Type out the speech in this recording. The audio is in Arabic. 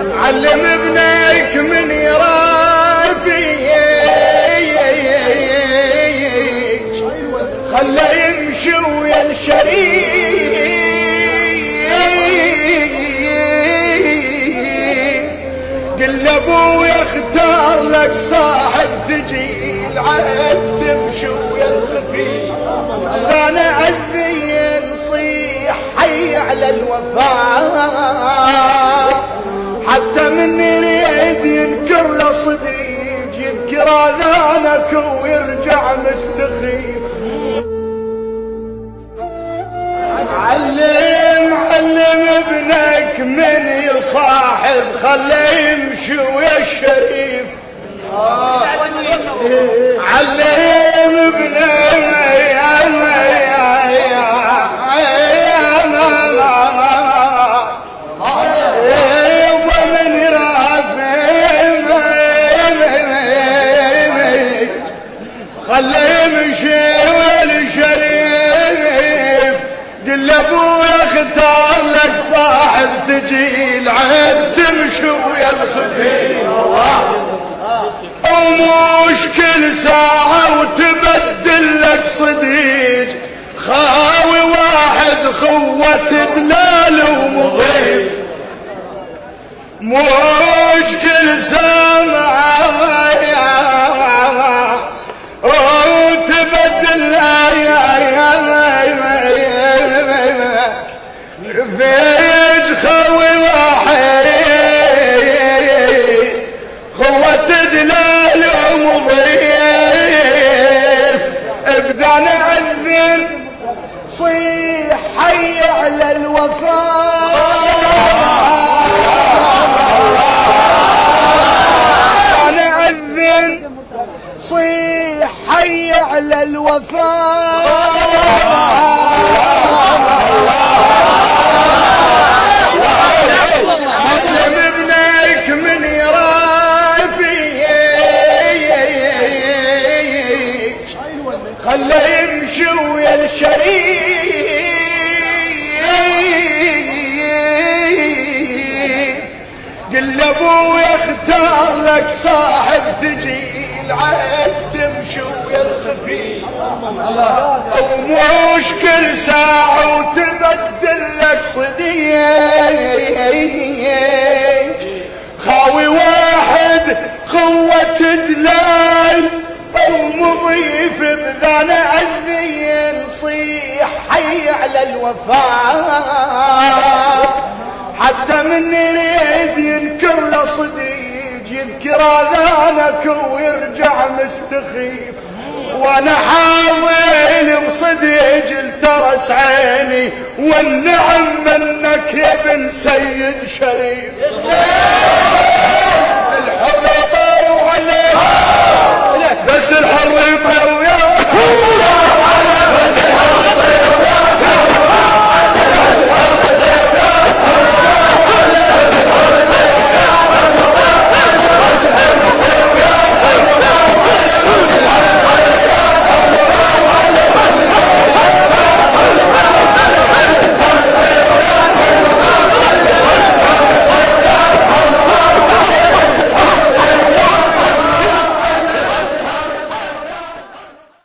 علم ابنك من يرافيك خله يمشي ويا الشريك قل ابوي اختار لك صاحب ثقيل عاد تمشي ويا الخفيف انا اذي نصيح حي على الوفاء حتى من يريد ينكر له صديق يذكر اذانك ويرجع مستخيف. علم ابنك من يصاحب خله يمشي ويا الشريف علم ابنك ومن يرافق خله يمشي ويا الشريف قل ابويا اختار لك صاحب ثقيل عاد تمشي ويا الخفيف ومش كل ساعة وتبدل لك صديق خاوي واحد خوة دلال ومضيف مش كل ساعة وتبدل فيج خوي واحد خوة دلال ومضيف ابدا نأذن صيح حي على الوفاء انا اذن صيح حي على الوفاء علم ابنك من يرافيك خله يمشي ويا الشريك قل ابوي اختار لك صاحب ثقيل عاد تمشي ويا الخفيف ومش كل ساعة وتبدل لك صديق خاوي واحد خوة دلال ومضيف بذانا اذي نصيح حي على الوفاء حتى من يريد ينكر له صديق يذكر اذانك ويرجع مستخيف وانا حاول بصديق الترس عيني والنعم منك يا ابن سيد شريف.